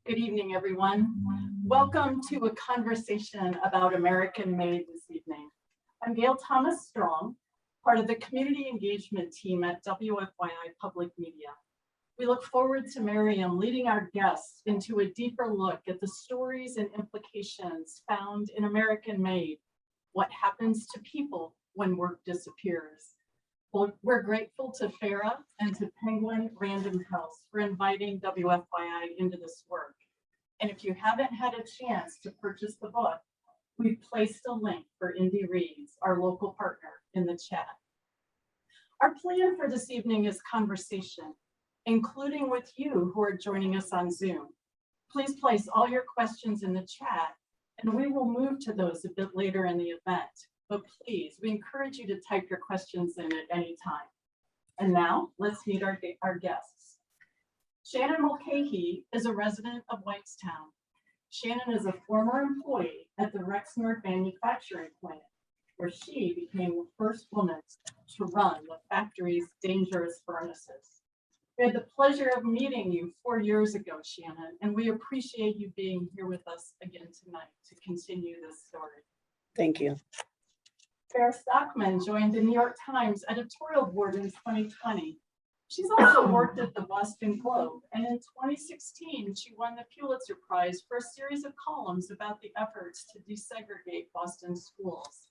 Good evening, everyone. Welcome to a conversation about American Made this evening. I'm Gail Thomas Strong, part of the community engagement team at WFYI Public Media. We look forward to Mariam leading our guests into a deeper look at the stories and implications found in American Made, what happens to people when work disappears. Well, we're grateful to Farah and to Penguin Random House for inviting WFYI into this work. And if you haven't had a chance to purchase the book, we've placed a link for Indie Reads, our local partner, in the chat. Our plan for this evening is conversation, including with you who are joining us on Zoom. Please place all your questions in the chat, and we will move to those a bit later in the event. But please, we encourage you to type your questions in at any time. And now, let's meet our guests. Shannon Mulcahy is a resident of Whitestown. Shannon is a former employee at the Rexnord manufacturing plant, where she became the first woman to run the factory's dangerous furnaces. We had the pleasure of meeting you 4 years ago, Shannon, and we appreciate you being here with us again tonight to continue this story. Thank you. Farah Stockman joined the New York Times editorial board in 2020. She's also worked at the Boston Globe, and in 2016, she won the Pulitzer Prize for a series of columns about the efforts to desegregate Boston schools.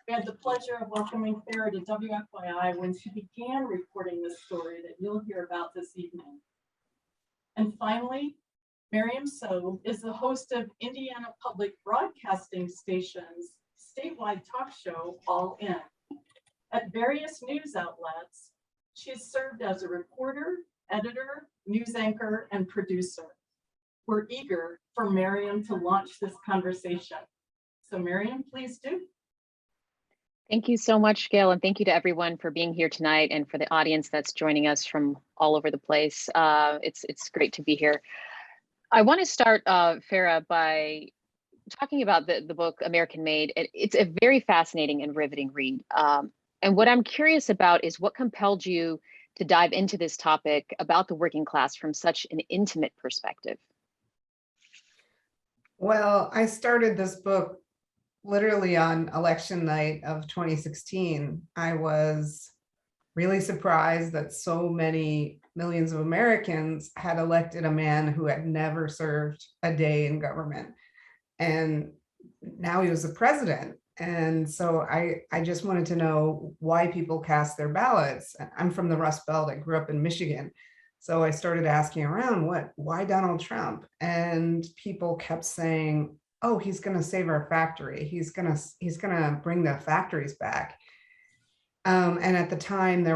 We had the pleasure of welcoming Farah to WFYI when she began reporting the story that you'll hear about this evening. And finally, Mariam Sobh is the host of Indiana Public Broadcasting Station's statewide talk show, All In. At various news outlets, she has served as a reporter, editor, news anchor, and producer. We're eager for Mariam to launch this conversation. So Mariam, please do. Thank you so much, Gail, and thank you to everyone for being here tonight and for the audience that's joining us from all over the place. It's great to be here. I want to start, Farah, by talking about the book American Made. It's a very fascinating and riveting read. And what I'm curious about is what compelled you to dive into this topic about the working class from such an intimate perspective. Well, I started this book literally on election night of 2016. I was really surprised that so many millions of Americans had elected a man who had never served a day in government. And now he was the president. And so I just wanted to know why people cast their ballots. I'm from the Rust Belt. I grew up in Michigan. So I started asking around, why Donald Trump? And people kept saying, oh, he's going to save our factory. He's going to bring the factories back. And at the time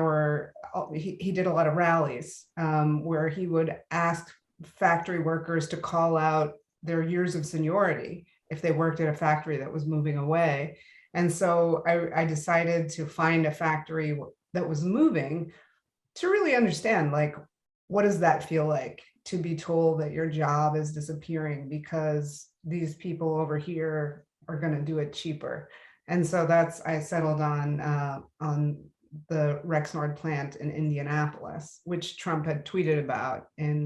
he did a lot of rallies where he would ask factory workers to call out their years of seniority if they worked at a factory that was moving away. And so I decided to find a factory that was moving to really understand, like, what does that feel like to be told that your job is disappearing because these people over here are going to do it cheaper. And so I settled on the Rexnord plant in Indianapolis, which Trump had tweeted about in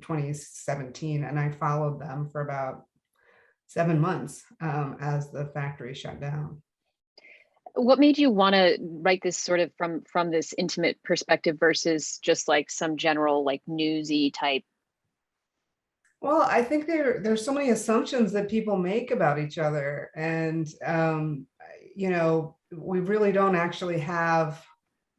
2017. And I followed them for about 7 months as the factory shut down. What made you want to write this sort of from this intimate perspective versus just like some general like newsy type? Well, I think there's so many assumptions that people make about each other. And, we really don't actually have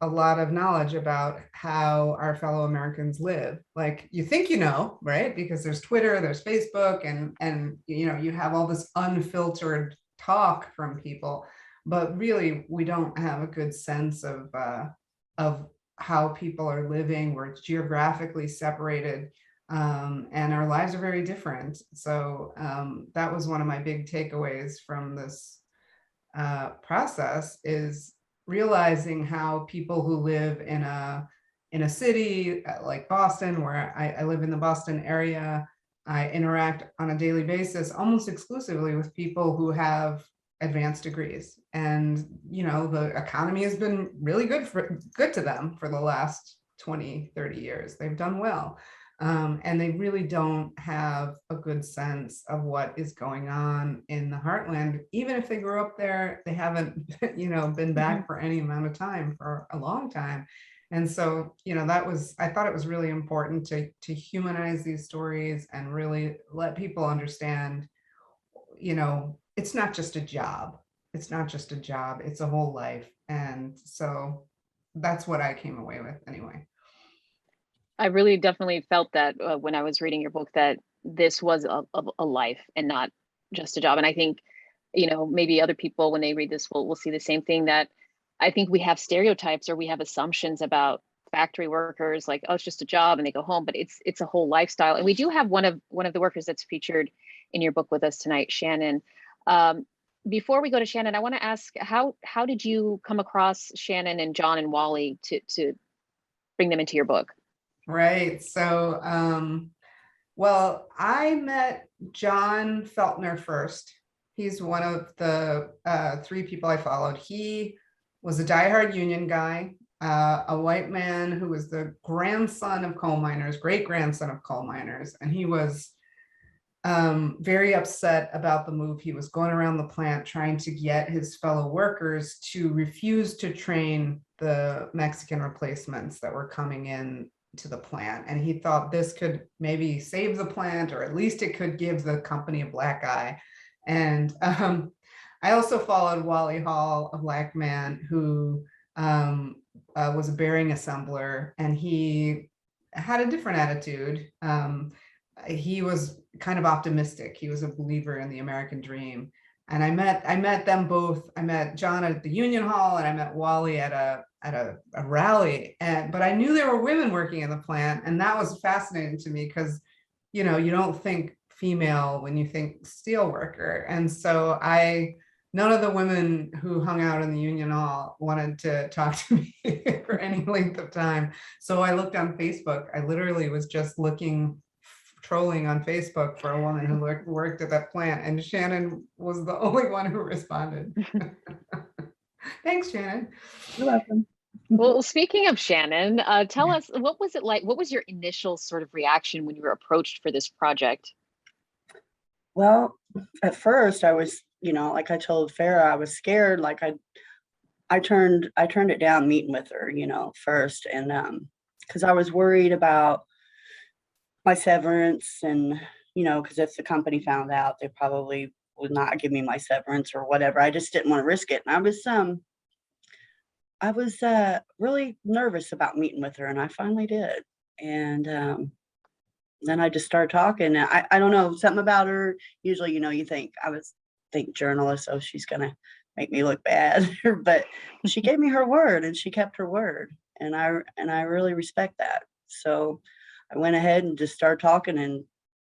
a lot of knowledge about how our fellow Americans live. Like, you think you know, right? Because there's Twitter, there's Facebook, and you have all this unfiltered talk from people, but really we don't have a good sense of how people are living. We're geographically separated, and our lives are very different. So that was one of my big takeaways from this process, is realizing how people who live in a city like Boston, where I live in the Boston area, I interact on a daily basis almost exclusively with people who have advanced degrees. And, the economy has been really good to them for the last 20, 30 years. They've done well. And they really don't have a good sense of what is going on in the heartland. Even if they grew up there, they haven't, been back for any amount of time, for a long time. And so, I thought it was really important to humanize these stories and really let people understand, it's not just a job. It's not just a job, it's a whole life. And so that's what I came away with anyway. I really definitely felt that when I was reading your book, that this was a life and not just a job. And I think, maybe other people, when they read this, will see the same thing, that I think we have stereotypes or we have assumptions about factory workers, like, oh, it's just a job and they go home, but it's a whole lifestyle. And we do have one of the workers that's featured in your book with us tonight, Shannon. Before we go to Shannon, I want to ask, how did you come across Shannon and John and Wally to bring them into your book? Right. So, well, I met John Feltner first. He's one of the 3 people I followed. He was a diehard union guy, a white man who was the grandson of coal miners, great grandson of coal miners. And he was very upset about the move. He was going around the plant trying to get his fellow workers to refuse to train the Mexican replacements that were coming in to the plant. And he thought this could maybe save the plant, or at least it could give the company a black eye. And I also followed Wally Hall, a black man who was a bearing assembler, and he had a different attitude. He was kind of optimistic. He was a believer in the American dream. And I met them both. I met John at the Union Hall, and I met Wally at a rally. But I knew there were women working in the plant, and that was fascinating to me because, you don't think female when you think steel worker. And so none of the women who hung out in the Union Hall wanted to talk to me for any length of time. So I looked on Facebook. I literally was just trolling on Facebook for a woman who worked at that plant, and Shannon was the only one who responded. Thanks, Shannon. You're welcome. Well, speaking of Shannon, tell us, what was it like? What was your initial sort of reaction when you were approached for this project? Well, at first I was, like I told Farah, I was scared. Like I turned it down meeting with her, first. And because I was worried about my severance, and, because if the company found out, they probably would not give me my severance or whatever. I just didn't want to risk it. And I was really nervous about meeting with her, and I finally did. And then I just started talking. And I don't know, something about her. Usually, you think journalist, oh, she's gonna make me look bad. But she gave me her word, and she kept her word. And I really respect that. So I went ahead and just started talking and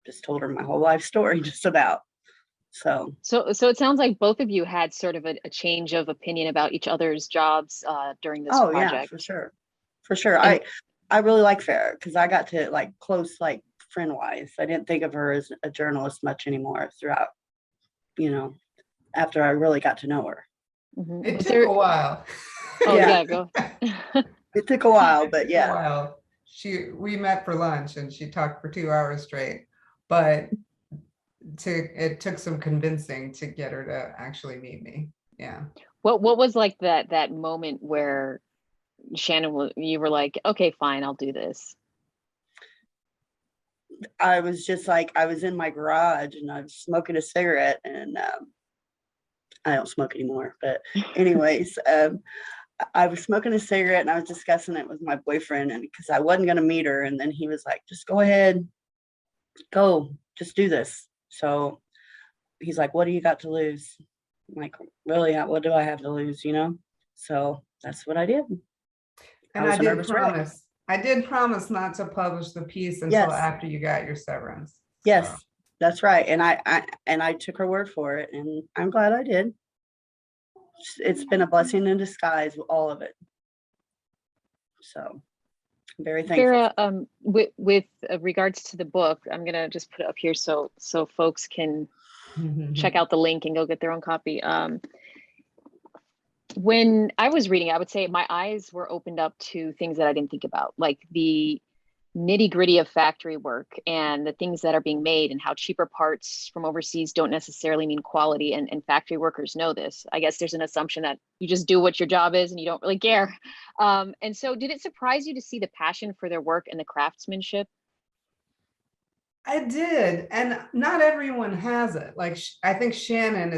just told her my whole life story, just about. So it sounds like both of you had sort of a change of opinion about each other's jobs during this project. Yeah, for sure. And I really like Farah because I got to close friend wise. I didn't think of her as a journalist much anymore throughout, after I really got to know her. Mm-hmm. It took a while. Oh yeah, go. It took a while, but yeah. We met for lunch and she talked for 2 hours straight, but it took some convincing to get her to actually meet me. Yeah. What was that moment where Shannon, you were like, okay, fine, I'll do this? I was just I was in my garage and I was smoking a cigarette, and I don't smoke anymore, but anyways, I was smoking a cigarette and I was discussing it with my boyfriend, and because I wasn't going to meet her. And then he was like, just go ahead, just do this. So he's like, what do you got to lose? I'm like, really, what do I have to lose? So that's what I did. And I did promise not to publish the piece until after you got your severance. Yes, so. That's right. And I took her word for it, and I'm glad I did. It's been a blessing in disguise, all of it. So I'm very thankful. Farah, with regards to the book, I'm gonna just put it up here so folks can check out the link and go get their own copy. When I was reading, I would say my eyes were opened up to things that I didn't think about, like the nitty gritty of factory work and the things that are being made and how cheaper parts from overseas don't necessarily mean quality. And factory workers know this. I guess there's an assumption that you just do what your job is and you don't really care. And so did it surprise you to see the passion for their work and the craftsmanship? I did, and not everyone has it. Like I think Shannon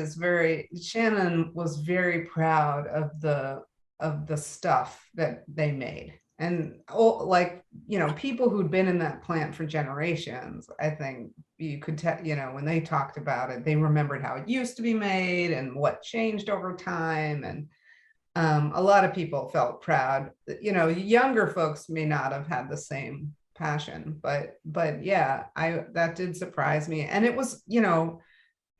was very proud of the stuff that they made. And like, you know, people who'd been in that plant for generations, I think you could tell, you know, when they talked about it, they remembered how it used to be made and what changed over time. And a lot of people felt proud. You know, younger folks may not have had the same passion, but yeah, that did surprise me. And it was, you know,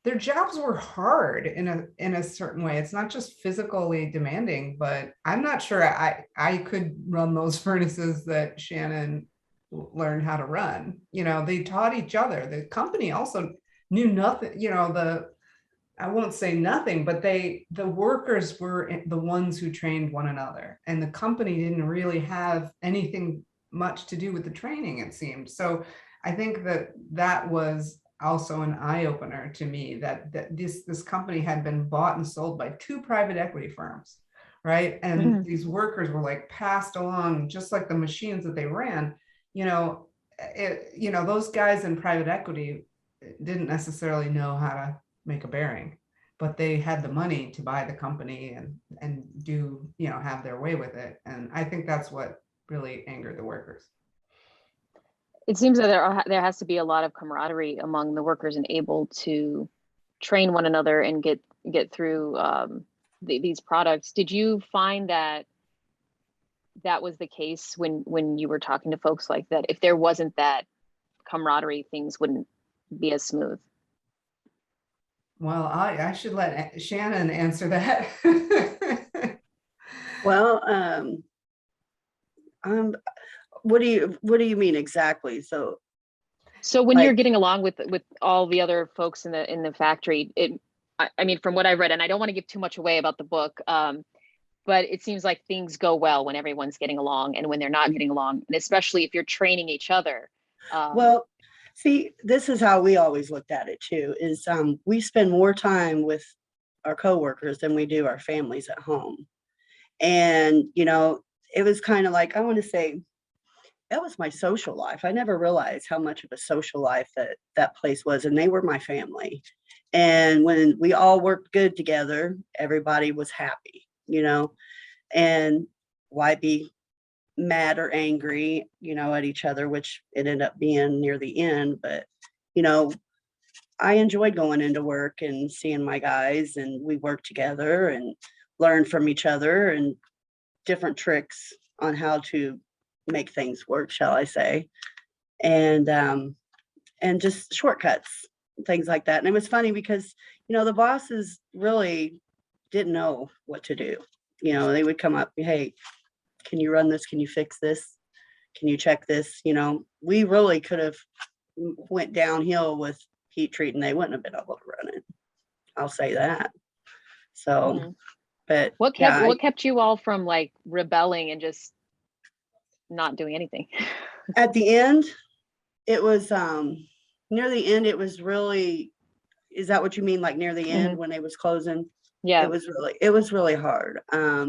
their jobs were hard in a certain way. It's not just physically demanding, but I'm not sure I could run those furnaces that Shannon learned how to run. You know, they taught each other. The company also knew nothing, you know, I won't say nothing, but the workers were the ones who trained one another, and the company didn't really have anything much to do with the training, it seemed. So I think that was also an eye-opener to me, that this company had been bought and sold by 2 private equity firms, right? And these workers were like passed along, just like the machines that they ran. You know, those guys in private equity didn't necessarily know how to make a bearing, but they had the money to buy the company and do, you know, have their way with it. And I think that's what really angered the workers. It seems that there has to be a lot of camaraderie among the workers and able to train one another and get through these products. Did you find that was the case when you were talking to folks like that? If there wasn't that camaraderie, things wouldn't be as smooth. Well, I should let Shannon answer that. Well, what do you mean exactly? So when like, you're getting along with all the other folks in the factory, I mean, from what I read, and I don't want to give too much away about the book, but it seems like things go well when everyone's getting along and when they're not getting along, and especially if you're training each other. Well, see, this is how we always looked at it too, is we spend more time with our coworkers than we do our families at home. And, you know, it was kind of like, I want to say, that was my social life. I never realized how much of a social life that place was, and they were my family. And when we all worked good together, everybody was happy, you know. And why be mad or angry, you know, at each other, which it ended up being near the end. But, you know, I enjoyed going into work and seeing my guys, and we worked together and learned from each other and different tricks on how to make things work, shall I say, and just shortcuts, things like that. And it was funny because, you know, the bosses really didn't know what to do. You know, they would come up, hey, can you run this? Can you fix this? Can you check this? You know, we really could have went downhill with heat treat and they wouldn't have been able to run it. I'll say that. So, but what kept you all from like rebelling and just not doing anything? At the end, it was near the end, it was really, is that what you mean, like near the end when they was closing? Yeah, it was really hard. A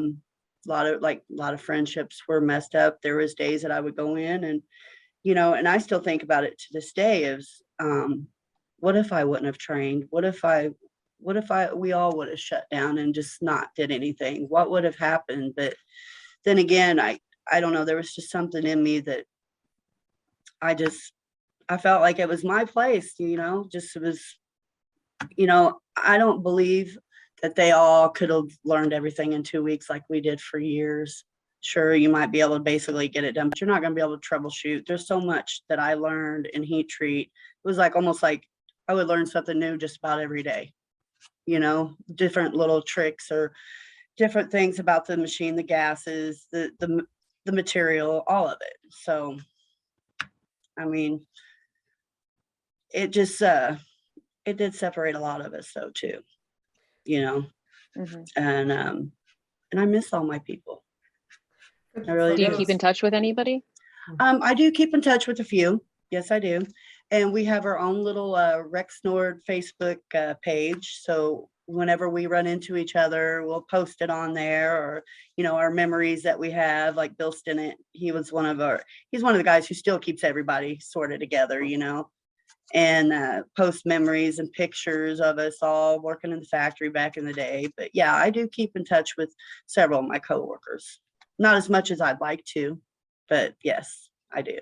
lot of friendships were messed up. There was days that I would go in and, you know, and I still think about it to this day, is what if I wouldn't have trained? What if we all would have shut down and just not did anything? What would have happened? But then again, I don't know, there was just something in me that I felt like it was my place, you know, just it was, you know, I don't believe that they all could have learned everything in 2 weeks like we did for years. Sure, you might be able to basically get it done, but you're not going to be able to troubleshoot. There's so much that I learned in heat treat. It was like almost like I would learn something new just about every day, you know, different little tricks or different things about the machine, the gases, the material, all of it. So, I mean, it just, it did separate a lot of us though too, you know, and I miss all my people. I really do you keep in touch with anybody? I do keep in touch with a few. Yes, I do. And we have our own little Rexnord Facebook page. So whenever we run into each other, we'll post it on there, or, you know, our memories that we have, like Bill Stinnett. He's one of the guys who still keeps everybody sort of together, you know, and post memories and pictures of us all working in the factory back in the day. But yeah, I do keep in touch with several of my coworkers. Not as much as I'd like to, but yes, I do.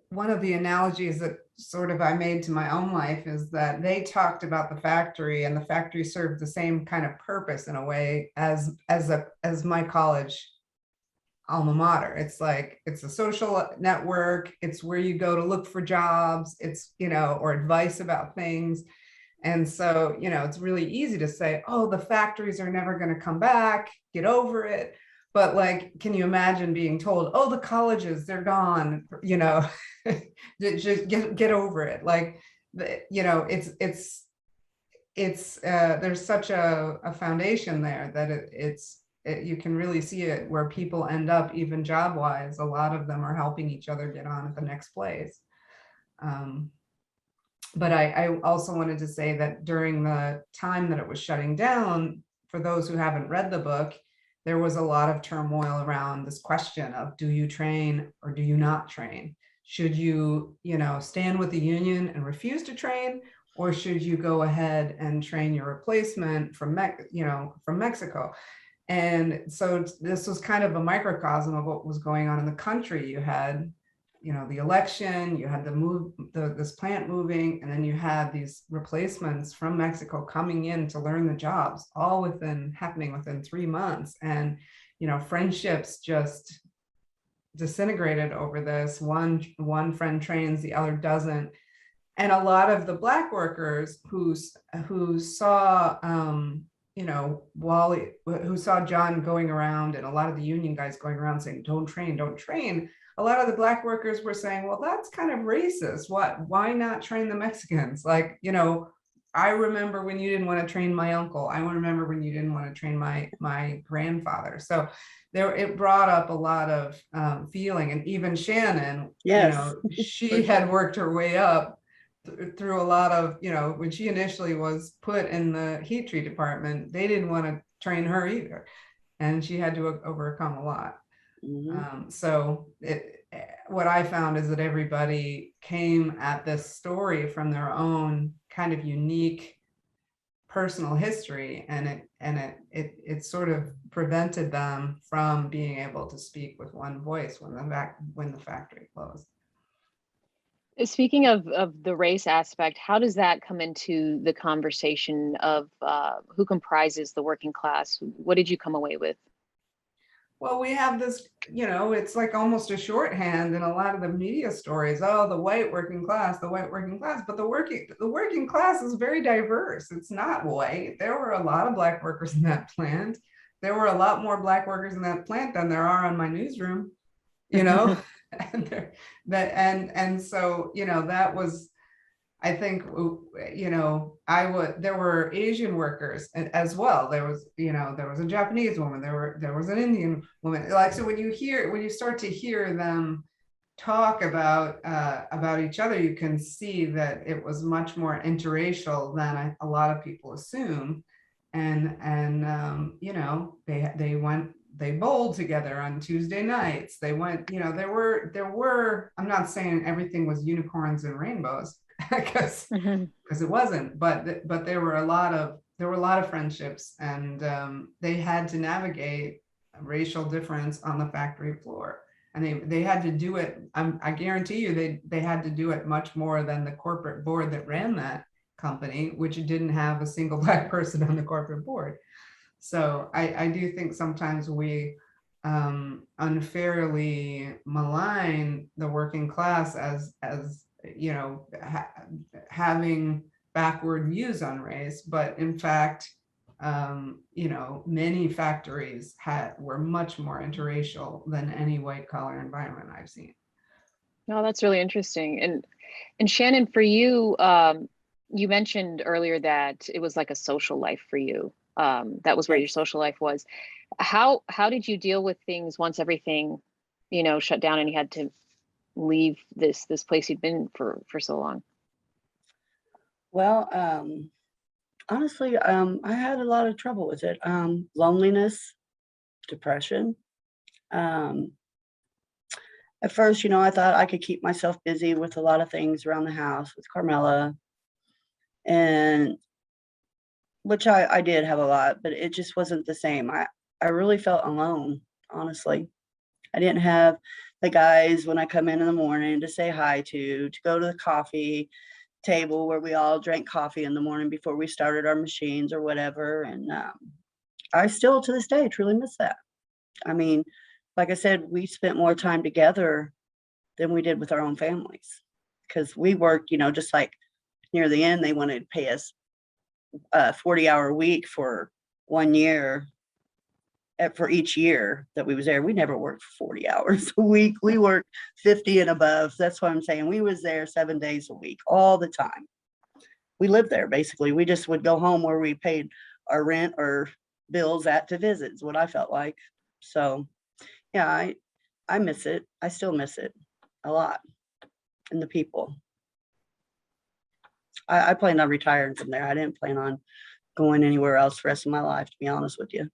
One of the analogies that sort of I made to my own life is that they talked about the factory, and the factory served the same kind of purpose in a way as my college alma mater. It's like, it's a social network. It's where you go to look for jobs. It's, you know, or advice about things. And so, you know, it's really easy to say, oh, the factories are never going to come back, get over it. But like, can you imagine being told, oh, the colleges, they're gone, you know, just get over it. Like, you know, it's there's such a foundation there that you can really see it where people end up, even job wise. A lot of them are helping each other get on at the next place. But I also wanted to say that during the time that it was shutting down, for those who haven't read the book, there was a lot of turmoil around this question of, do you train or do you not train? Should you, you know, stand with the union and refuse to train, or should you go ahead and train your replacement from Mexico? And so this was kind of a microcosm of what was going on in the country. You had, you know, the election, you had this plant moving, and then you had these replacements from Mexico coming in to learn the jobs, all happening within 3 months. And, you know, friendships just disintegrated over this. One friend trains, the other doesn't. And a lot of the Black workers who saw, you know, Wally, who saw John going around, and a lot of the union guys going around saying, don't train, don't train. A lot of the Black workers were saying, well, that's kind of racist. Why not train the Mexicans? Like, you know, I remember when you didn't want to train my uncle. I remember when you didn't want to train my grandfather. So it brought up a lot of feeling. And even Shannon, Yes. you know, she had worked her way up through a lot of, you know, when she initially was put in the heat treat department, they didn't want to train her either. And she had to overcome a lot. Mm-hmm. So what I found is that everybody came at this story from their own kind of unique personal history, and it sort of prevented them from being able to speak with one voice when the factory closed. Speaking of the race aspect, how does that come into the conversation of who comprises the working class? What did you come away with? Well, we have this, you know, it's like almost a shorthand in a lot of the media stories. Oh, the white working class, but the working class is very diverse. It's not white. There were a lot of Black workers in that plant. There were a lot more Black workers in that plant than there are on my newsroom, you know. and so, you know, that was, I think, you know, there were Asian workers as well. There was a Japanese woman, there was an Indian woman. Like, so when you start to hear them talk about each other, you can see that it was much more interracial than a lot of people assume. And you know, they bowled together on Tuesday nights. They went, you know, there were, I'm not saying everything was unicorns and rainbows, because it wasn't, but there were a lot of friendships, and they had to navigate racial difference on the factory floor, and they had to do it. I guarantee you they had to do it much more than the corporate board that ran that company, which didn't have a single Black person on the corporate board. So I do think sometimes we unfairly malign the working class as you know, having backward views on race, but in fact, you know, many factories were much more interracial than any white collar environment I've seen. No, that's really interesting. And Shannon, for you, you mentioned earlier that it was like a social life for you. That was where your social life was. How did you deal with things once everything shut down and he had to leave this place he'd been for so long? Well, honestly, I had a lot of trouble with it. Loneliness, depression. At first, I thought I could keep myself busy with a lot of things around the house with Carmela, and which I did have a lot, but it just wasn't the same. I really felt alone, honestly. I didn't have the guys when I come in the morning to say hi to go to the coffee table where we all drank coffee in the morning before we started our machines or whatever. And I still, to this day, truly miss that. I mean, like I said, we spent more time together than we did with our own families because we worked, just like near the end, they wanted to pay us a 40-hour week for 1 year. For each year that we was there, we never worked for 40 hours a week. We worked 50 and above. That's what I'm saying. We was there 7 days a week, all the time. We lived there, basically. We just would go home where we paid our rent or bills to visit, is what I felt like. So, yeah, I miss it. I still miss it a lot. And the people. I planned on retiring from there. I didn't plan on going anywhere else the rest of my life, to be honest with you.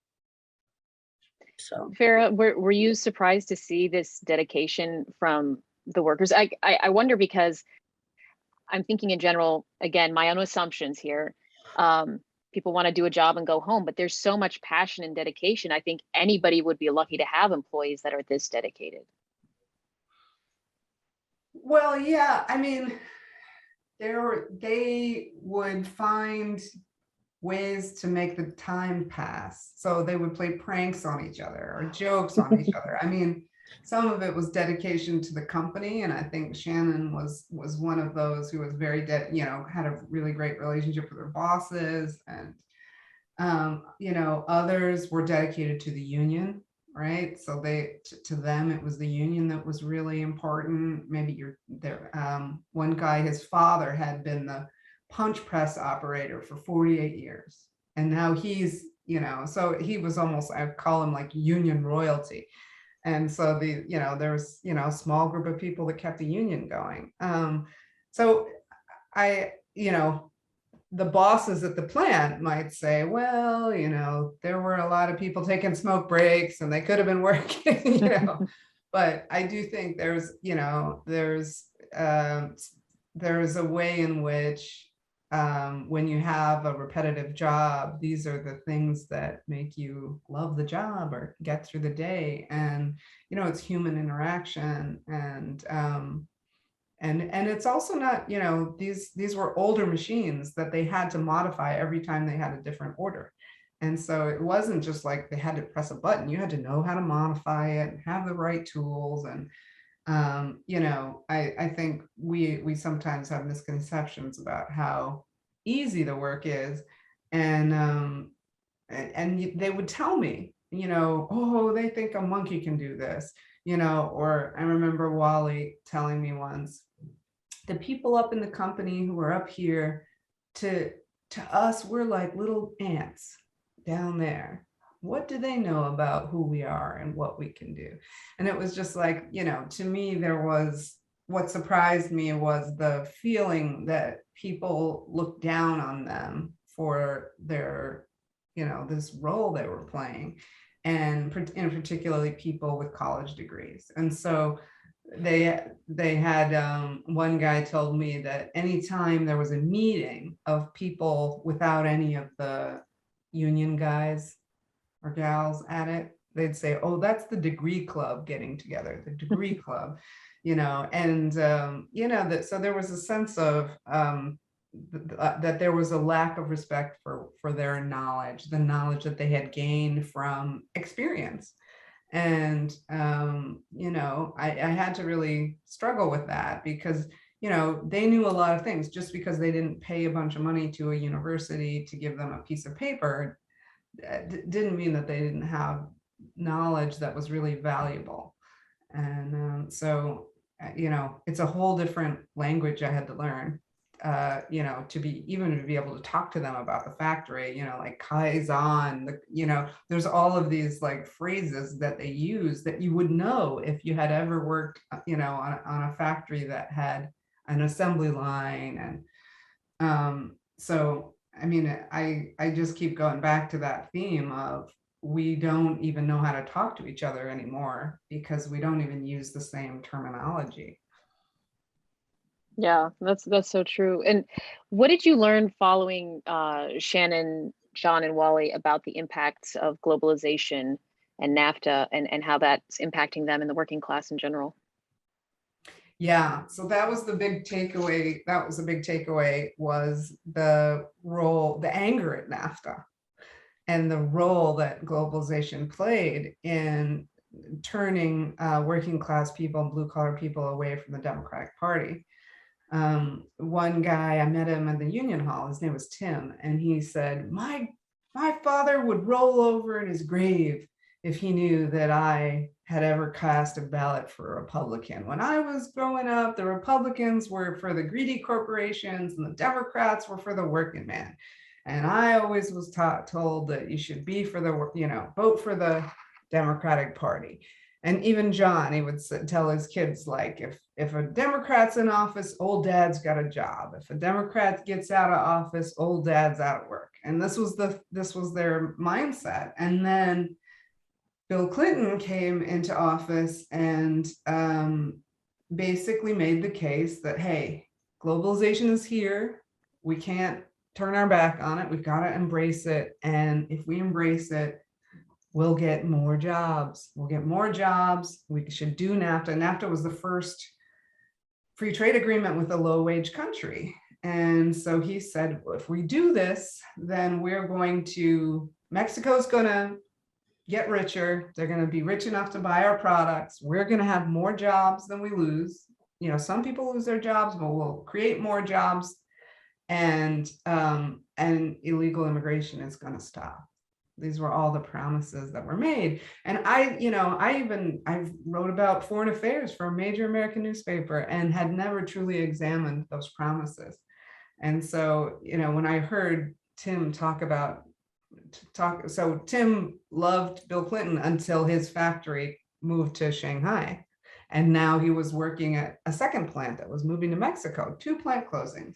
So, Farah, were you surprised to see this dedication from the workers? I wonder because I'm thinking in general, again, my own assumptions here. People want to do a job and go home, but there's so much passion and dedication. I think anybody would be lucky to have employees that are this dedicated. Well, yeah, I mean, they would find ways to make the time pass. So they would play pranks on each other or jokes on each other. I mean, some of it was dedication to the company. And I think Shannon was one of those who was very, had a really great relationship with her bosses. And, others were dedicated to the union, right? So to them, it was the union that was really important. Maybe one guy, his father had been the punch press operator for 48 years. And now he's, so he was almost, I call him like union royalty. And so there was, a small group of people that kept the union going. So the bosses at the plant might say, well, there were a lot of people taking smoke breaks and they could have been working, but I do think there's a way in which when you have a repetitive job, these are the things that make you love the job or get through the day. And, it's human interaction. And it's also not, these were older machines that they had to modify every time they had a different order. And so it wasn't just like they had to press a button. You had to know how to modify it and have the right tools. And I think we sometimes have misconceptions about how easy the work is. And they would tell me, oh, they think a monkey can do this, or I remember Wally telling me once, the people up in the company who are up here, to us, we're like little ants down there. What do they know about who we are and what we can do? And it was just like, to me, what surprised me was the feeling that people looked down on them for their, this role they were playing, and particularly people with college degrees. And so they had one guy told me that anytime there was a meeting of people without any of the union guys or gals at it, they'd say, oh, that's the degree club getting together, the degree club, and so there was a sense of that there was a lack of respect for their knowledge, the knowledge that they had gained from experience. And I had to really struggle with that because they knew a lot of things. Just because they didn't pay a bunch of money to a university to give them a piece of paper didn't mean that they didn't have knowledge that was really valuable. And so it's a whole different language I had to learn you know, to be able to talk to them about the factory, you know, like Kaizen, you know, there's all of these like phrases that they use that you would know if you had ever worked, you know, on a factory that had an assembly line. And so, I mean, I just keep going back to that theme of we don't even know how to talk to each other anymore because we don't even use the same terminology. Yeah, that's so true. And what did you learn following Shannon, John, and Wally about the impacts of globalization and NAFTA and how that's impacting them and the working class in general? Yeah, so that was the big takeaway. That was the big takeaway, was the role, the anger at NAFTA and the role that globalization played in turning working class people and blue collar people away from the Democratic Party. One guy, I met him at the Union Hall, his name was Tim, and he said, my father would roll over in his grave if he knew that I had ever cast a ballot for a Republican. When I was growing up, the Republicans were for the greedy corporations and the Democrats were for the working man. And I always was told that you should be for the, you know, vote for the Democratic Party. And even John, he would tell his kids, like, if a Democrat's in office, old dad's got a job. If a Democrat gets out of office, old dad's out of work. And this was their mindset. And then Bill Clinton came into office and basically made the case that, hey, globalization is here. We can't turn our back on it. We've got to embrace it. And if we embrace it, we'll get more jobs. We'll get more jobs. We should do NAFTA. NAFTA was the first free trade agreement with a low wage country. And so he said, well, if we do this, then Mexico's going to get richer. They're going to be rich enough to buy our products. We're going to have more jobs than we lose. You know, some people lose their jobs, but we'll create more jobs. And illegal immigration is going to stop. These were all the promises that were made. And I wrote about foreign affairs for a major American newspaper and had never truly examined those promises. And so, you know, when I heard Tim so Tim loved Bill Clinton until his factory moved to Shanghai. And now he was working at a second plant that was moving to Mexico, 2 plant closings.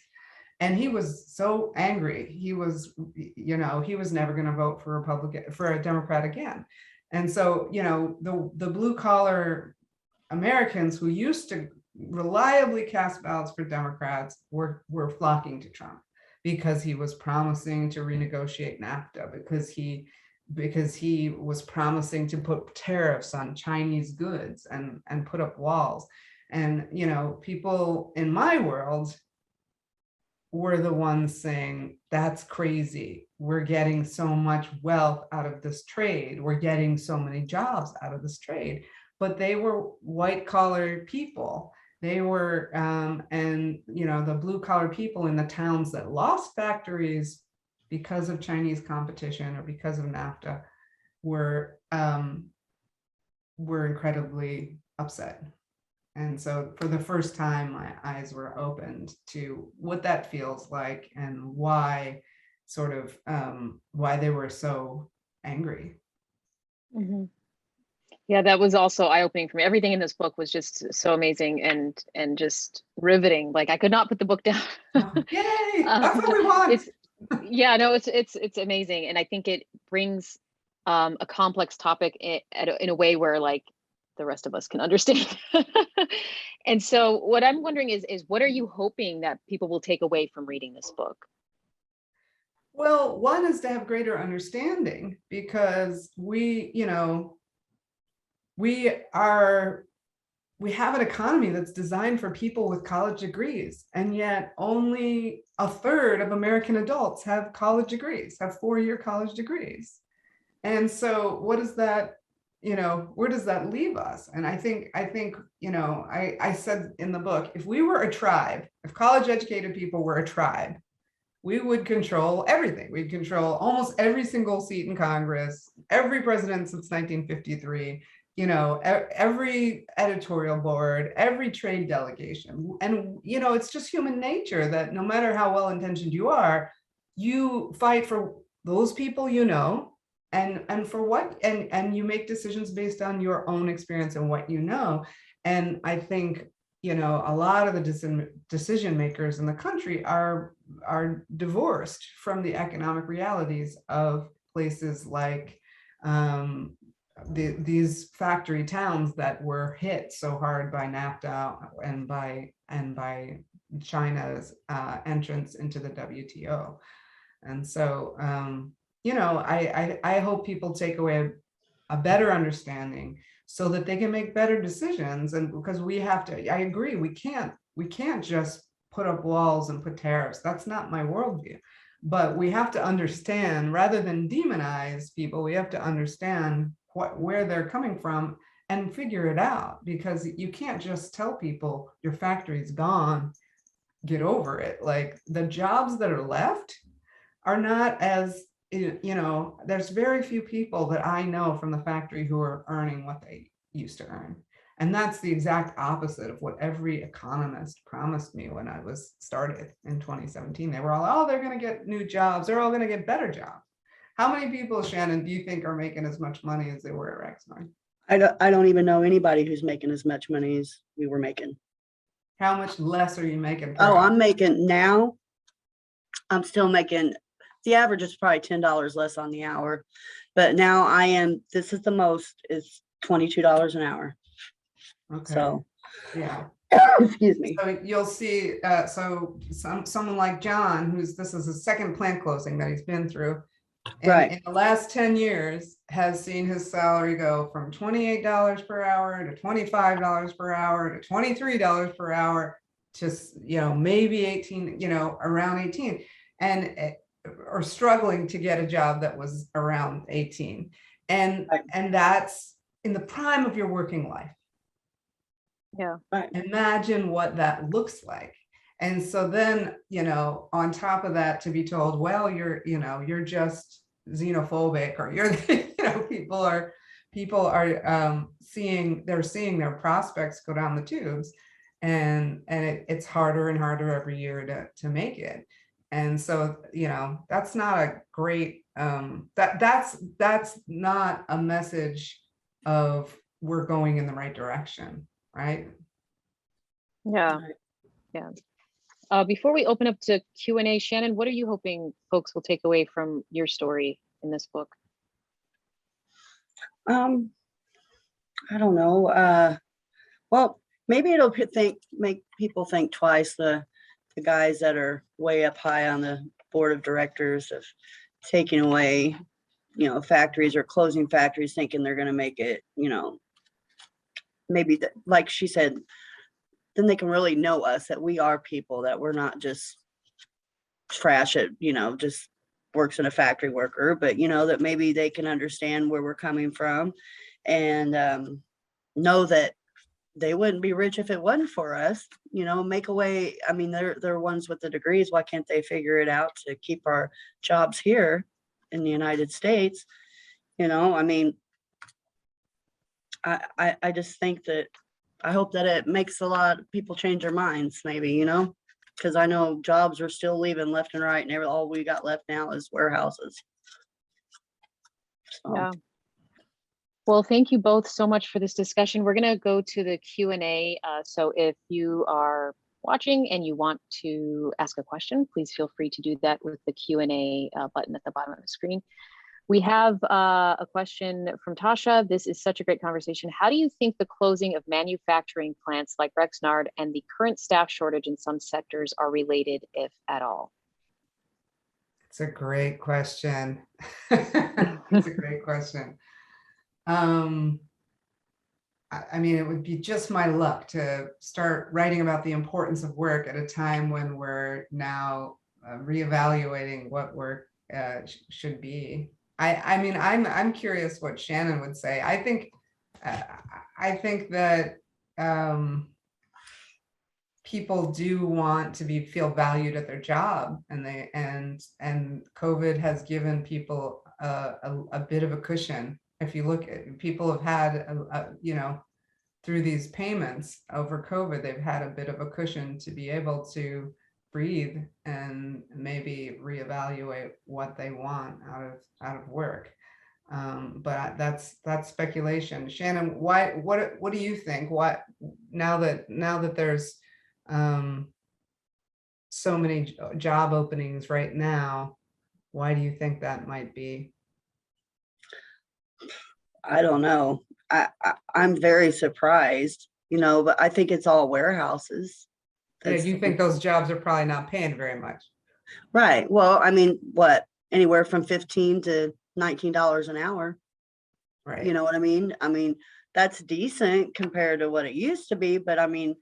And he was so angry. He was never going to vote for a Democrat again. And so, you know, the blue collar Americans who used to reliably cast ballots for Democrats were flocking to Trump because he was promising to renegotiate NAFTA, because he was promising to put tariffs on Chinese goods and put up walls. And, you know, people in my world were the ones saying, that's crazy. We're getting so much wealth out of this trade. We're getting so many jobs out of this trade. But they were white collar people. They were, and, you know, the blue collar people in the towns that lost factories because of Chinese competition or because of NAFTA were incredibly upset. And so for the first time, my eyes were opened to what that feels like and why why they were so angry. Mm-hmm. Yeah, that was also eye-opening for me. Everything in this book was just so amazing and just riveting. Like I could not put the book down. Yay! That's what we want. It's amazing, and I think it brings a complex topic in a way where like the rest of us can understand. And so what I'm wondering is what are you hoping that people will take away from reading this book? Well, one is to have greater understanding, because we have an economy that's designed for people with college degrees, and yet only a third of American adults have college degrees, have 4-year college degrees. And so what does that, where does that leave us? And I think, I said in the book, if we were a tribe, if college educated people were a tribe, we would control everything. We'd control almost every single seat in Congress, every president since 1953, every editorial board, every trade delegation. And, it's just human nature that no matter how well-intentioned you are, you fight for those people, and for what, and you make decisions based on your own experience and what you know. And I think, a lot of the decision makers in the country are divorced from the economic realities of places like these factory towns that were hit so hard by NAFTA and by China's entrance into the WTO. And so, I hope people take away a better understanding so that they can make better decisions. And because I agree, we can't just put up walls and put tariffs. That's not my worldview. But we have to understand, rather than demonize people, we have to understand where they're coming from and figure it out, because you can't just tell people your factory's gone, get over it. Like, the jobs that are left are not as, there's very few people that I know from the factory who are earning what they used to earn. And that's the exact opposite of what every economist promised me when I was started in 2017. They were all, oh, they're going to get new jobs. They're all going to get better jobs. How many people, Shannon, do you think are making as much money as they were at Rexnord? I don't even know anybody who's making as much money as we were making. How much less are you making? Oh, I'm making now. I'm still making, the average is probably $10 less on the hour, but now this is the most, is $22 an hour. Okay. So, yeah. excuse me. So you'll see, someone like John, this is his second plant closing that he's been through. And Right. in the last 10 years has seen his salary go from $28 per hour to $25 per hour to $23 per hour to, maybe 18, around 18, or struggling to get a job that was around 18. And that's in the prime of your working life. Yeah. Right. Imagine what that looks like. And so then, on top of that, to be told, well, you're just xenophobic, or you're, people are seeing their prospects go down the tubes, and it's harder and harder every year to make it. And so, that's not a great, that's not a message of we're going in the right direction, right? Yeah. Yeah. Before we open up to Q&A, Shannon, what are you hoping folks will take away from your story in this book? I don't know. Well, maybe it'll make people think twice. The guys that are way up high on the board of directors of taking away, factories or closing factories, thinking they're going to make it, maybe like she said, then they can really know us, that we are people, that we're not just trash at, just works in a factory worker, but that maybe they can understand where we're coming from, and know that they wouldn't be rich if it wasn't for us. Make a way. I mean, they're ones with the degrees. Why can't they figure it out to keep our jobs here in the United States? I mean, I just think that, I hope that it makes a lot of people change their minds, maybe, because I know jobs are still leaving left and right, and all we got left now is warehouses. So. Yeah. Well, thank you both so much for this discussion. We're going to go to the Q&A. So if you are watching and you want to ask a question, please feel free to do that with the Q&A button at the bottom of the screen. We have a question from Tasha. This is such a great conversation. How do you think the closing of manufacturing plants like Rexnard and the current staff shortage in some sectors are related, if at all? It's a great question. It's a great question. I mean, it would be just my luck to start writing about the importance of work at a time when we're now reevaluating what work should be. I mean, I'm curious what Shannon would say. I think that people do want to feel valued at their job, and COVID has given people a bit of a cushion if you look at, people have had, you know, through these payments over COVID, they've had a bit of a cushion to be able to breathe and maybe reevaluate what they want out of work. But that's speculation. Shannon, what do you think? What, now that there's so many job openings right now, why do you think that might be? I don't know. I'm very surprised, you know, but I think it's all warehouses. Yeah, That's- you think those jobs are probably not paying very much. Right. Well, I mean, what, anywhere from $15 to $19 an hour. Right. You know what I mean? I mean, that's decent compared to what it used to be, but I mean,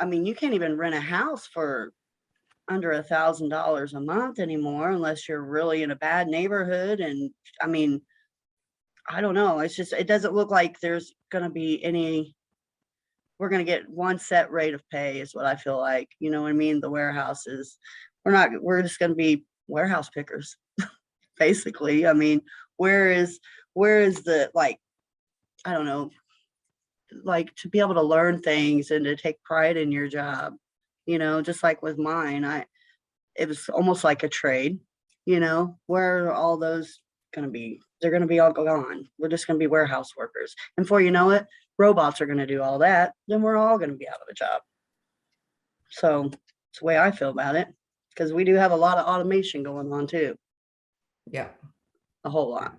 you can't even rent a house for under $1,000 a month anymore unless you're really in a bad neighborhood. And I mean, I don't know. It's just, it doesn't look like there's gonna be any, we're gonna get one set rate of pay is what I feel like. You know what I mean? The warehouses, we're just gonna be warehouse pickers, basically. I mean, where is the, like, I don't know, like, to be able to learn things and to take pride in your job, you know, just like with mine, it was almost like a trade, you know, where are all those gonna be? They're gonna be all gone. We're just gonna be warehouse workers. And before you know it, robots are gonna do all that. Then we're all gonna be out of a job. So it's the way I feel about it, because we do have a lot of automation going on too, Yeah. a whole lot.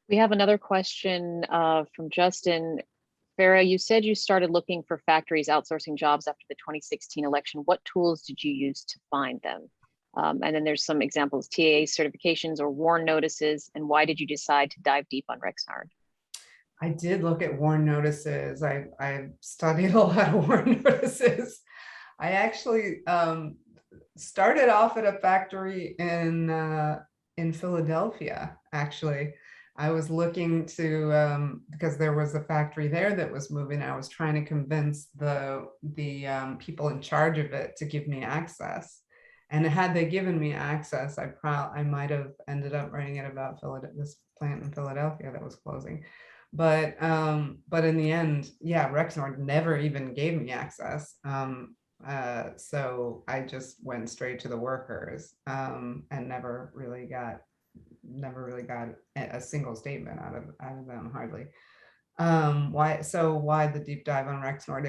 We have another question from Justin. Farah, you said you started looking for factories outsourcing jobs after the 2016 election. What tools did you use to find them? And then there's some examples, TAA certifications or WARN notices. And why did you decide to dive deep on Rexnard? I did look at WARN notices. I studied a lot of WARN notices. I actually started off at a factory in Philadelphia, actually. I was looking to, because there was a factory there that was moving. I was trying to convince the people in charge of it to give me access. And had they given me access, I might have ended up writing it about this plant in Philadelphia that was closing. But in the end, yeah, Rexnord never even gave me access. So I just went straight to the workers and never really got a single statement out of them, hardly. Why the deep dive on Rexnord?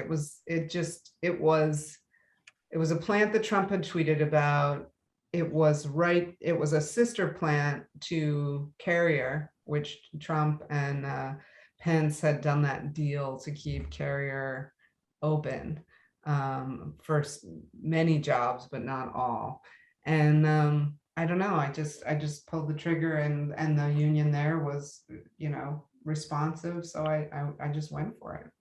It was a plant that Trump had tweeted about. It was a sister plant to Carrier, which Trump and Pence had done that deal to keep Carrier open for many jobs, but not all. And I don't know, I just pulled the trigger, and the union there was, you know, responsive. So I just went for it.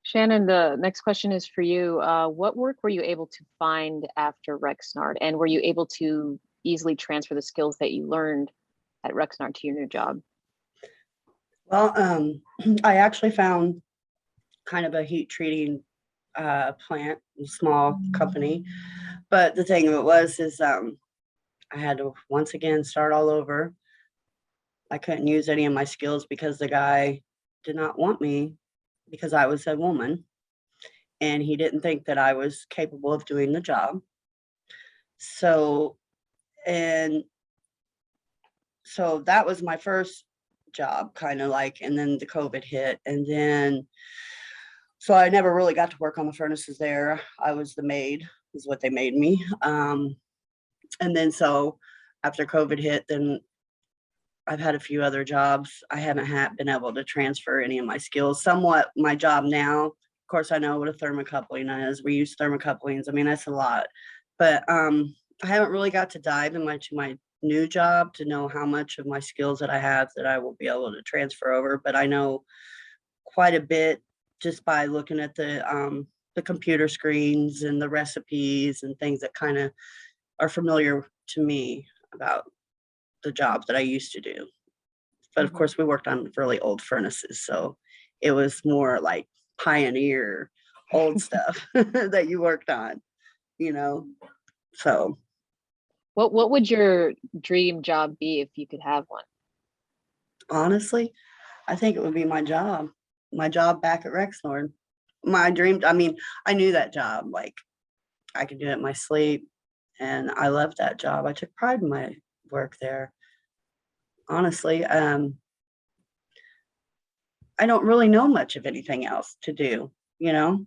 Shannon, the next question is for you. What work were you able to find after Rexnard? And were you able to easily transfer the skills that you learned at Rexnard to your new job? Well, I actually found kind of a heat treating plant, a small company. But the thing of it was, I had to once again start all over. I couldn't use any of my skills because the guy did not want me because I was a woman, and he didn't think that I was capable of doing the job. So that was my first job, kind of like, and then the COVID hit, and then so I never really got to work on the furnaces there. I was the maid, is what they made me. And then so after COVID hit, then I've had a few other jobs. I haven't been able to transfer any of my skills. Somewhat my job now, of course, I know what a thermocoupling is. We use thermocouplings. I mean, that's a lot. But I haven't really got to dive into my new job to know how much of my skills that I have that I will be able to transfer over. But I know quite a bit just by looking at the computer screens and the recipes and things that kind of are familiar to me about the job that I used to do. But of course, we worked on really old furnaces, so it was more like pioneer old stuff that you worked on, you know. So What would your dream job be if you could have one? Honestly, I think it would be my job back at Rexnord. My dream, I mean, I knew that job, like I could do it in my sleep, and I loved that job. I took pride in my work there. Honestly, I don't really know much of anything else to do, you know?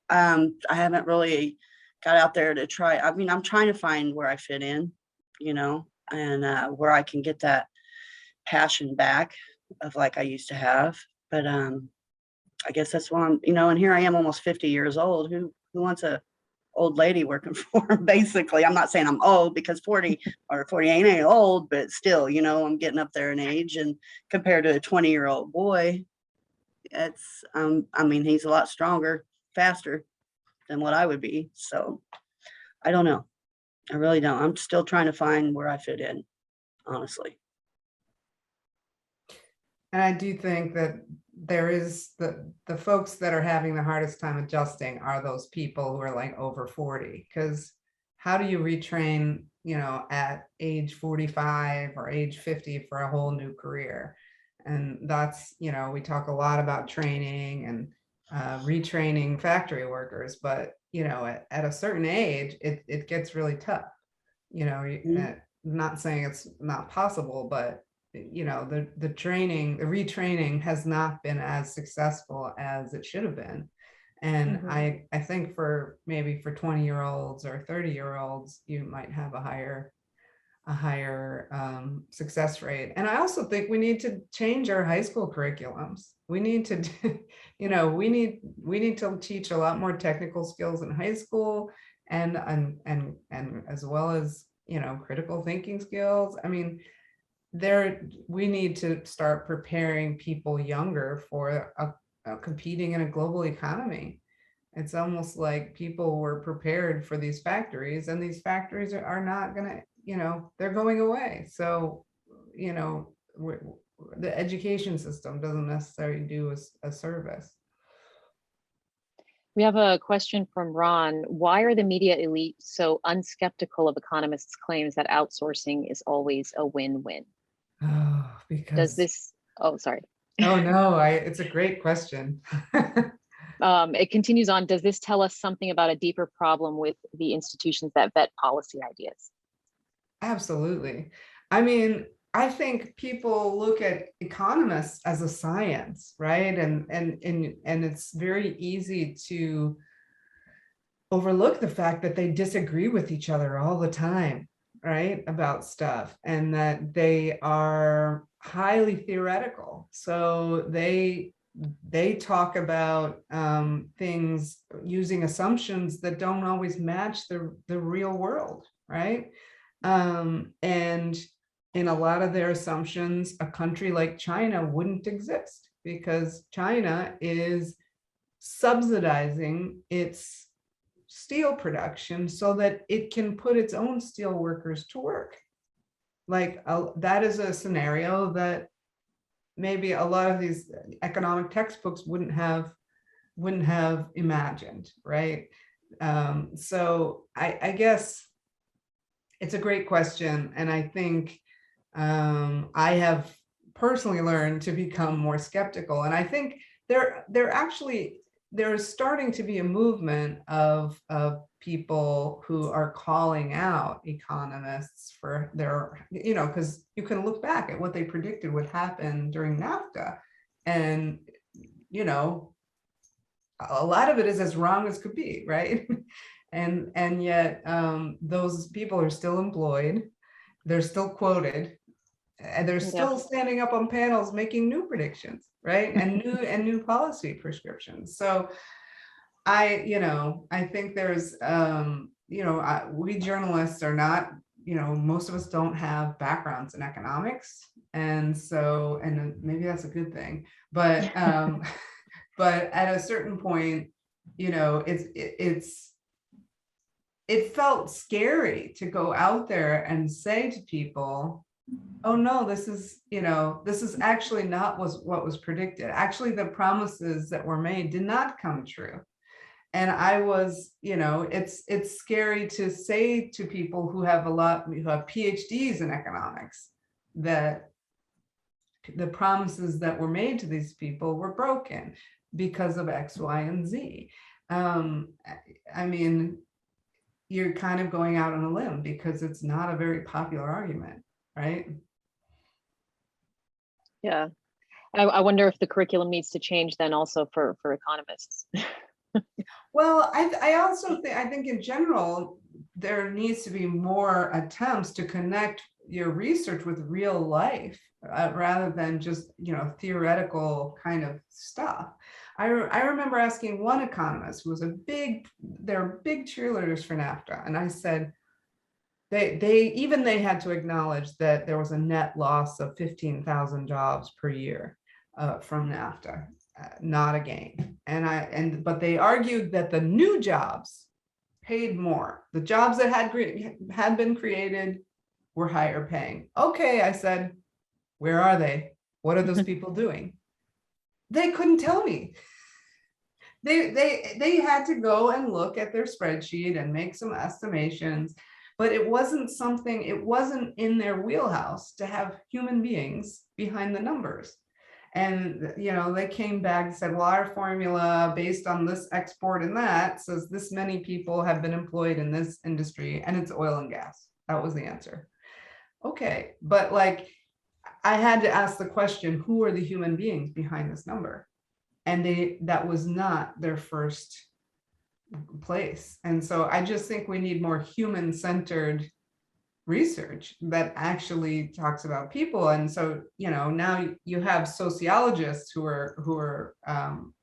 I haven't really got out there to try. I mean, I'm trying to find where I fit in, you know, and where I can get that passion back of like I used to have. But I guess that's why I'm, you know, and here I am almost 50 years old. Who wants a old lady working for him, basically? I'm not saying I'm old, because 40 or 40 ain't old, but still, you know, I'm getting up there in age, and compared to a 20-year-old boy, it's I mean, he's a lot stronger, faster than what I would be. So I don't know. I really don't. I'm still trying to find where I fit in, honestly. And I do think that there is the folks that are having the hardest time adjusting are those people who are like over 40, because how do you retrain, you know, at age 45 or age 50 for a whole new career? And that's, you know, we talk a lot about training and retraining factory workers, but you know, at a certain age, it gets really tough. You know, not saying it's not possible, but you know, the retraining has not been as successful as it should have been. And I think for maybe for 20-year-olds or 30-year-olds, you might have a higher success rate. And I also think we need to change our high school curriculums. We need to, you know, we need to teach a lot more technical skills in high school, and as well as, you know, critical thinking skills. I mean, we need to start preparing people younger for competing in a global economy. It's almost like people were prepared for these factories, and these factories are not gonna, you know, they're going away. So, you know, the education system doesn't necessarily do a service. We have a question from Ron. Why are the media elite so unskeptical of economists' claims that outsourcing is always a win-win? Oh, Does because this, oh, sorry. oh no, it's a great question. It continues on. Does this tell us something about a deeper problem with the institutions that vet policy ideas? Absolutely. I mean, I think people look at economists as a science, right? And it's very easy to overlook the fact that they disagree with each other all the time, right? About stuff, and that they are highly theoretical. So they talk about things using assumptions that don't always match the real world, right? And in a lot of their assumptions, a country like China wouldn't exist, because China is subsidizing its steel production so that it can put its own steel workers to work. Like that is a scenario that maybe a lot of these economic textbooks wouldn't have imagined, right? So I guess it's a great question, and I think I have personally learned to become more skeptical. And I think there's starting to be a movement of people who are calling out economists for their, you know, because you can look back at what they predicted would happen during NAFTA, and you know, a lot of it is as wrong as could be, right? and yet those people are still employed, they're still quoted, and they're still standing up on panels making new predictions, right? And new policy prescriptions. So I think there's we journalists are not, you know, most of us don't have backgrounds in economics, and so, and maybe that's a good thing, but but at a certain point, you know, it felt scary to go out there and say to people, oh no, this is actually not what was predicted. Actually, the promises that were made did not come true. And I was, it's scary to say to people who have PhDs in economics that the promises that were made to these people were broken because of X, Y, and Z. I mean, you're kind of going out on a limb because it's not a very popular argument, right? Yeah. I wonder if the curriculum needs to change then also for economists. Well, I think in general, there needs to be more attempts to connect your research with real life rather than just, theoretical kind of stuff. I remember asking one economist who was they're big cheerleaders for NAFTA. And I said, they had to acknowledge that there was a net loss of 15,000 jobs per year from NAFTA, not a gain. But they argued that the new jobs paid more. The jobs that had been created were higher paying. Okay, I said, where are they? What are those people doing? They couldn't tell me. They had to go and look at their spreadsheet and make some estimations, but it wasn't in their wheelhouse to have human beings behind the numbers. And, they came back and said, well, our formula based on this export and that says this many people have been employed in this industry and it's oil and gas. That was the answer. Okay, but I had to ask the question, who are the human beings behind this number? And that was not their first place. And so I just think we need more human-centered research that actually talks about people. And so, now you have sociologists who are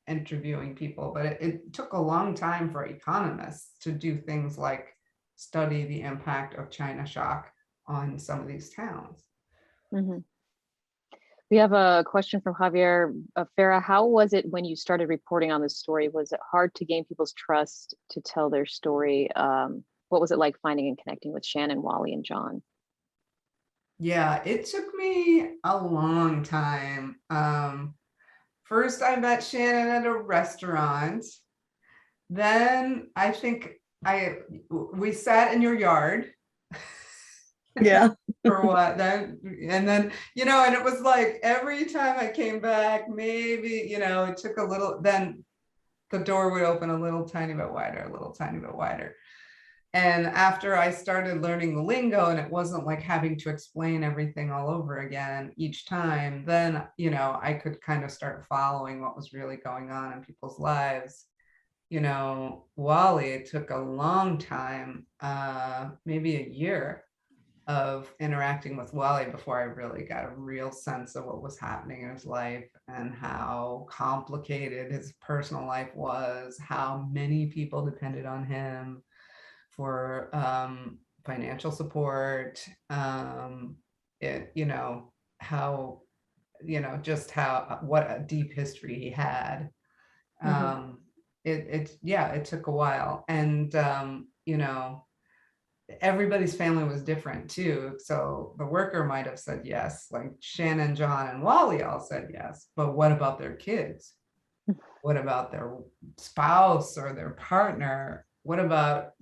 interviewing people, but it took a long time for economists to do things like study the impact of China shock on some of these towns. Mm-hmm. We have a question from Javier. Farah, how was it when you started reporting on this story? Was it hard to gain people's trust to tell their story? What was it like finding and connecting with Shannon, Wally, and John? Yeah, it took me a long time. First, I met Shannon at a restaurant. Then I think we sat in your yard. Yeah. For what then? And then, and it was like every time I came back, maybe, it took a little, then the door would open a little tiny bit wider, a little tiny bit wider. And after I started learning the lingo and it wasn't like having to explain everything all over again each time, then, I could kind of start following what was really going on in people's lives. Wally, it took a long time, maybe a year of interacting with Wally before I really got a real sense of what was happening in his life and how complicated his personal life was, how many people depended on him for financial support, what a deep history he had. It took a while. And, everybody's family was different too. So the worker might have said yes, like Shannon, John, and Wally all said yes. But what about their kids? What about their spouse or their partner? What about,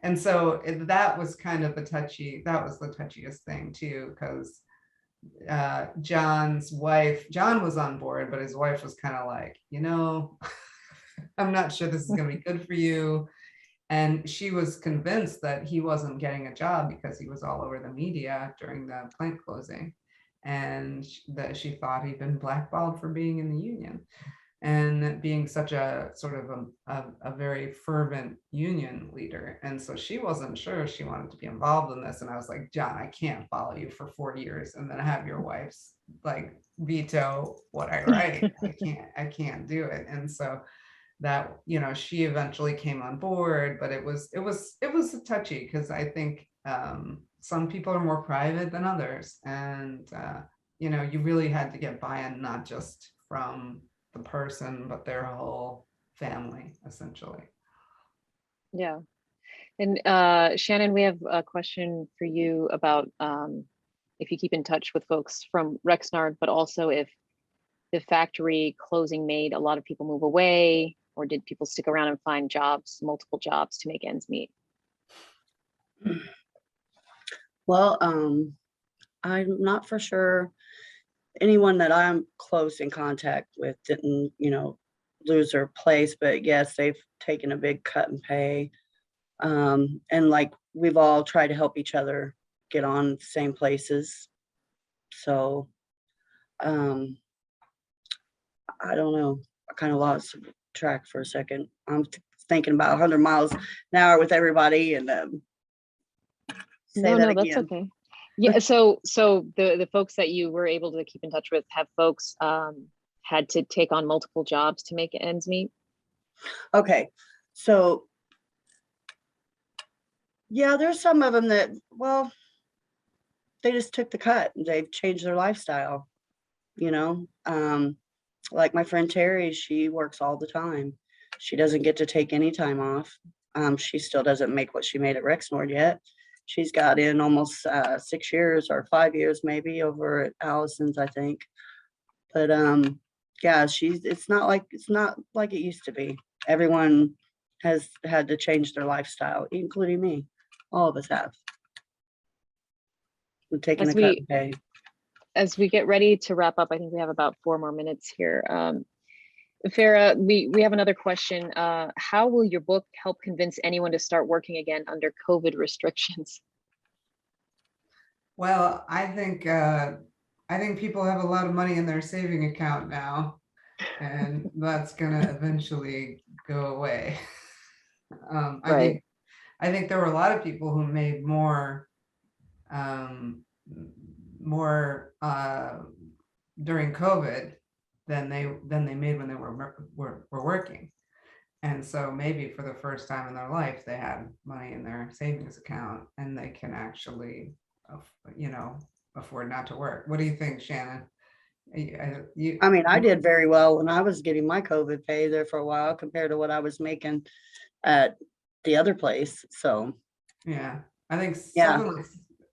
and so that was kind of the touchiest thing too, because John's wife, John was on board, but his wife was kind of like, I'm not sure this is going to be good for you. And she was convinced that he wasn't getting a job because he was all over the media during the plant closing, and that she thought he'd been blackballed for being in the union and being such a sort of a very fervent union leader. And so she wasn't sure she wanted to be involved in this. And I was like, John, I can't follow you for 4 years and then have your wife's veto what I write. I can't do it. And so that, she eventually came on board, but it was touchy because I think some people are more private than others. And, you really had to get buy-in, not just from the person, but their whole family, essentially. Yeah. And Shannon, we have a question for you about if you keep in touch with folks from Rexnard, but also if the factory closing made a lot of people move away, or did people stick around and find jobs, multiple jobs to make ends meet? Well, I'm not for sure. Anyone that I'm close in contact with didn't, lose their place, but yes, they've taken a big cut in pay. And like we've all tried to help each other get on the same places. So, I don't know. I kind of lost track for a second. I'm thinking about 100 miles an hour with everybody, and say No, that no, that's again. okay. Yeah, so the folks that you were able to keep in touch with, have folks had to take on multiple jobs to make ends meet? Okay, so yeah, there's some of them that, well, they just took the cut. They've changed their lifestyle, you know. Like my friend Terry, she works all the time. She doesn't get to take any time off. She still doesn't make what she made at Rexnord yet. She's got in almost 6 years or 5 years maybe over at Allison's, I think. But yeah, it's not like it used to be. Everyone has had to change their lifestyle, including me. All of us have. We're taking a cut in pay. As we get ready to wrap up, I think we have about 4 more minutes here. Farah, we have another question. How will your book help convince anyone to start working again under COVID restrictions? Well, I think people have a lot of money in their saving account now, and that's gonna eventually go away. Right. I think there were a lot of people who made more during COVID than they made when they were working. And so maybe for the first time in their life, they had money in their savings account and they can actually, afford not to work. What do you think, Shannon? I mean, I did very well when I was getting my COVID pay there for a while compared to what I was making at the other place. So yeah, I think yeah,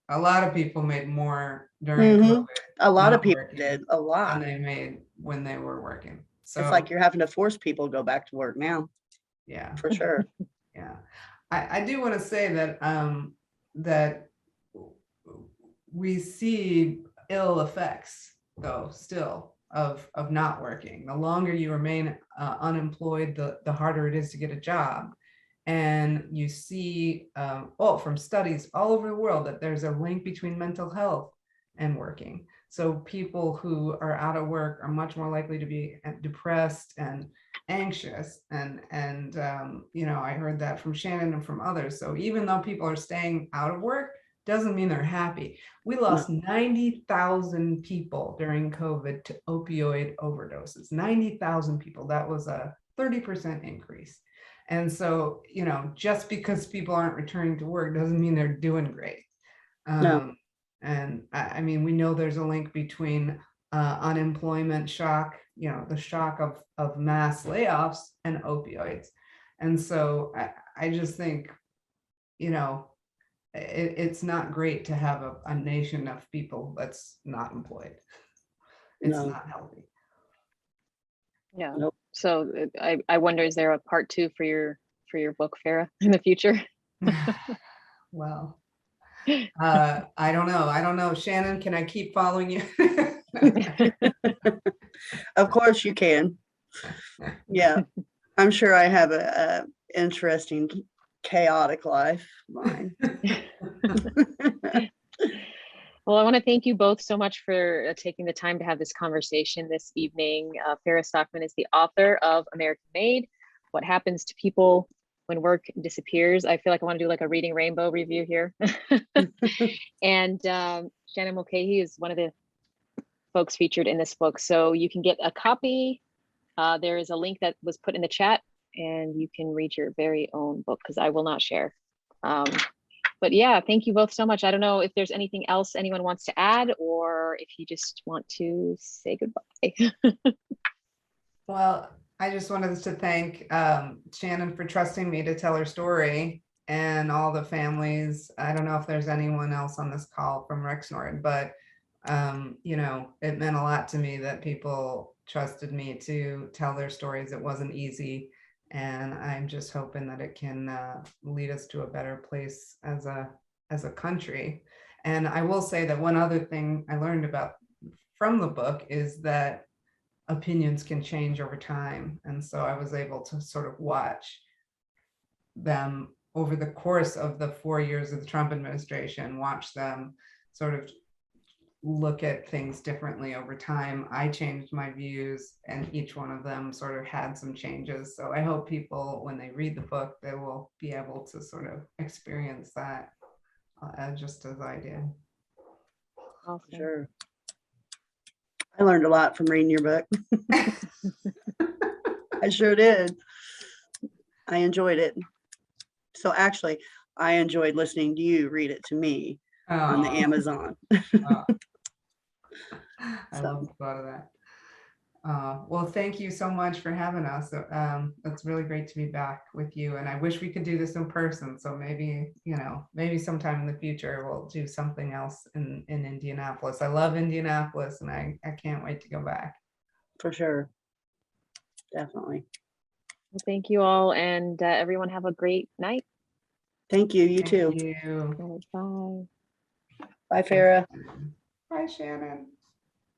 a lot of people made more during Mhm. COVID. A lot not of people working, did a than lot. they made when they were working. So It's like you're having to force people to go back to work now, yeah, for sure. yeah. I do want to say that that we see ill effects though still of not working. The longer you remain unemployed, the harder it is to get a job. And you see from studies all over the world that there's a link between mental health and working. So people who are out of work are much more likely to be depressed and anxious. And I heard that from Shannon and from others. So even though people are staying out of work, doesn't mean they're happy. We lost 90,000 people during COVID to opioid overdoses. 90,000 people. That was a 30% increase. And so, just because people aren't returning to work doesn't mean they're doing great. No. And I mean, we know there's a link between unemployment shock, the shock of mass layoffs and opioids. And so I just think, it's not great to have a nation of people that's not employed. It's not healthy. Yeah. Nope. So I wonder, is there a part 2 for your book, Farah, in the future? Well, I don't know. Shannon, can I keep following you? Of course you can. Yeah, I'm sure I have a interesting, chaotic life. Mine. Well, I want to thank you both so much for taking the time to have this conversation this evening. Farah Stockman is the author of American Made: What Happens to People When Work Disappears. I feel like I want to do like a Reading Rainbow review here. And Shannon Mulcahy is one of the folks featured in this book. So you can get a copy. There is a link that was put in the chat and you can read your very own book because I will not share. But yeah, thank you both so much. I don't know if there's anything else anyone wants to add or if you just want to say goodbye. Well, I just wanted to thank Shannon for trusting me to tell her story and all the families. I don't know if there's anyone else on this call from Rexnord, but it meant a lot to me that people trusted me to tell their stories. It wasn't easy. And I'm just hoping that it can lead us to a better place as a country. And I will say that one other thing I learned about from the book is that opinions can change over time. And so I was able to sort of watch them over the course of the 4 years of the Trump administration, watch them sort of look at things differently over time. I changed my views, and each one of them sort of had some changes. So I hope people, when they read the book, they will be able to sort of experience that just as I did. Awesome. Sure. I learned a lot from reading your book. I sure did. I enjoyed it. So actually, I enjoyed listening to you read it to me on the Amazon. I love the thought of that. Well, thank you so much for having us. It's really great to be back with you. And I wish we could do this in person. So maybe, maybe sometime in the future, we'll do something else in Indianapolis. I love Indianapolis, and I can't wait to go back. For sure. Definitely. Well, thank you all, and everyone have a great night. Thank you. You Thank too. you. Bye. Bye, Farah. Bye, Shannon.